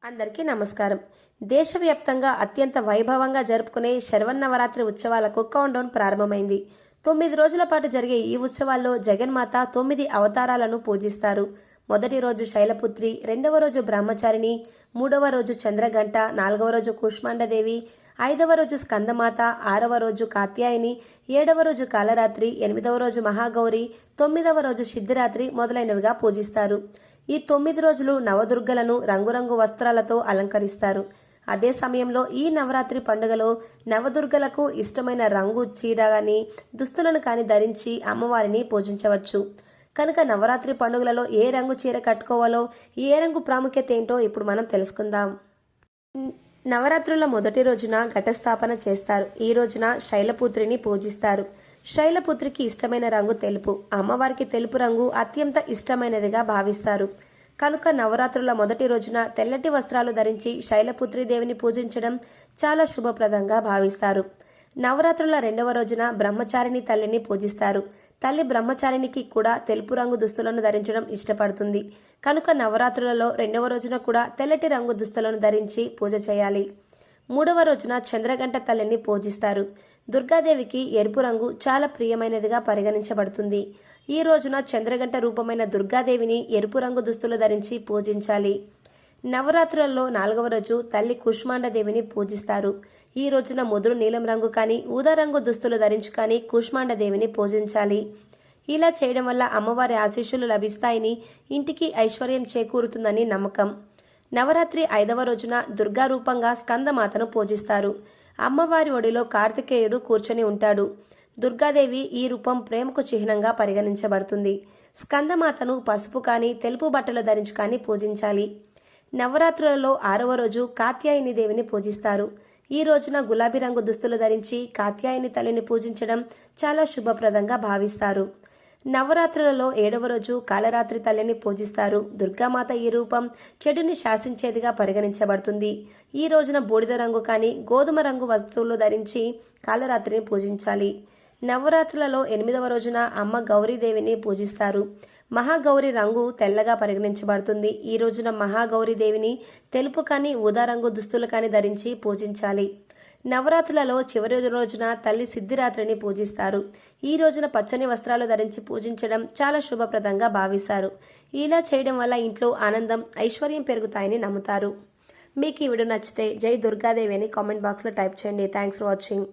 అందరికీ నమస్కారం. దేశవ్యాప్తంగా అత్యంత వైభవంగా జరుపుకునే శరవన్నవరాత్రి ఉత్సవాలకు కౌంట్డౌన్ ప్రారంభమైంది. 9 రోజుల పాటు జరిగే ఈ ఉత్సవాల్లో జగన్మాత 9 అవతారాలను పూజిస్తారు. మొదటి రోజు శైలపుత్రి, రెండవ రోజు బ్రహ్మచారిణి, మూడవ రోజు చంద్రగంట, నాలుగవ రోజు కూష్మాండదేవి, ఐదవ రోజు స్కందమాత, ఆరవ రోజు కాత్యాయని, ఏడవ రోజు కాలరాత్రి, ఎనిమిదవ రోజు మహాగౌరి, తొమ్మిదవ రోజు సిద్ధిరాత్రి మొదలైనవిగా పూజిస్తారు. ఈ 9 రోజులు నవదుర్గలను రంగురంగు వస్త్రాలతో అలంకరిస్తారు. అదే సమయంలో ఈ నవరాత్రి పండుగలో నవదుర్గలకు ఇష్టమైన రంగు చీర కానీ దుస్తులను కానీ ధరించి అమ్మవారిని పూజించవచ్చు. కనుక నవరాత్రి పండుగలలో ఏ రంగు చీర కట్టుకోవాలో, ఏ రంగు ప్రాముఖ్యత ఏంటో ఇప్పుడు మనం తెలుసుకుందాం. నవరాత్రుల మొదటి రోజున ఘటస్థాపన చేస్తారు. ఈ రోజున శైలపుత్రిని పూజిస్తారు. శైలపుత్రికి ఇష్టమైన రంగు తెలుపు. అమ్మవారికి తెలుపు రంగు అత్యంత ఇష్టమైనదిగా భావిస్తారు. కనుక నవరాత్రుల మొదటి రోజున తెల్లటి వస్త్రాలు ధరించి శైలపుత్రి దేవిని పూజించడం చాలా శుభప్రదంగా భావిస్తారు. నవరాత్రుల రెండవ రోజున బ్రహ్మచారిణి తల్లిని పూజిస్తారు. తల్లి బ్రహ్మచారిణికి కూడా తెలుపు రంగు దుస్తులను ధరించడం ఇష్టపడుతుంది. కనుక నవరాత్రులలో రెండవ రోజున కూడా తెల్లటి రంగు దుస్తులను ధరించి పూజ చేయాలి. మూడవ రోజున చంద్రగంట తల్లిని పూజిస్తారు. దుర్గాదేవికి ఎరుపు రంగు చాలా ప్రియమైనదిగా పరిగణించబడుతుంది. ఈ రోజున చంద్రగంట రూపమైన దుర్గాదేవిని ఎరుపు రంగు దుస్తులు ధరించి పూజించాలి. నవరాత్రులలో నాలుగవ రోజు తల్లి కూష్మాండదేవిని పూజిస్తారు. ఈ రోజున ముదురు నీలం రంగు కానీ ఊదా రంగు దుస్తులు ధరించి కానీ కూష్మాండదేవిని పూజించాలి. ఇలా చేయడం వల్ల అమ్మవారి ఆశీస్సులు లభిస్తాయని, ఇంటికి ఐశ్వర్యం చేకూరుతుందని నమ్మకం. నవరాత్రి ఐదవ రోజున దుర్గా రూపంగా స్కందమాతను పూజిస్తారు. అమ్మవారి ఒడిలో కార్తికేయుడు కూర్చొని ఉంటాడు. దుర్గాదేవి ఈ రూపం ప్రేమకు చిహ్నంగా పరిగణించబడుతుంది. స్కందమాతను పసుపు కానీ తెలుపు బట్టలు ధరించి కానీ పూజించాలి. నవరాత్రులలో ఆరవ రోజు కాత్యాయని దేవిని పూజిస్తారు. ఈ రోజున గులాబీ రంగు దుస్తులు ధరించి కాత్యాయని తల్లిని పూజించడం చాలా శుభప్రదంగా భావిస్తారు. నవరాత్రులలో ఏడవ రోజు కాలరాత్రి తల్లిని పూజిస్తారు. దుర్గామాత ఈ రూపం చెడుని శాసించేదిగా పరిగణించబడుతుంది. ఈ రోజున బూడిద రంగు కానీ గోధుమ రంగు వస్తువులు ధరించి కాలరాత్రిని పూజించాలి. నవరాత్రులలో ఎనిమిదవ రోజున అమ్మ గౌరీదేవిని పూజిస్తారు. మహాగౌరి రంగు తెల్లగా పరిగణించబడుతుంది. ఈ రోజున మహాగౌరీదేవిని తెలుపు కానీ ఊదా రంగు దుస్తులు కానీ ధరించి పూజించాలి. నవరాత్రులలో చివరి రోజున తల్లి సిద్ధిరాత్రిని పూజిస్తారు. ఈ రోజున పచ్చని వస్త్రాలు ధరించి పూజించడం చాలా శుభప్రదంగా భావిస్తారు. ఇలా చేయడం వల్ల ఇంట్లో ఆనందం, ఐశ్వర్యం పెరుగుతాయని నమ్ముతారు. మీకు ఈ వీడియో నచ్చితే జై దుర్గాదేవి అని కామెంట్ బాక్స్లో టైప్ చేయండి. Thanks for watching.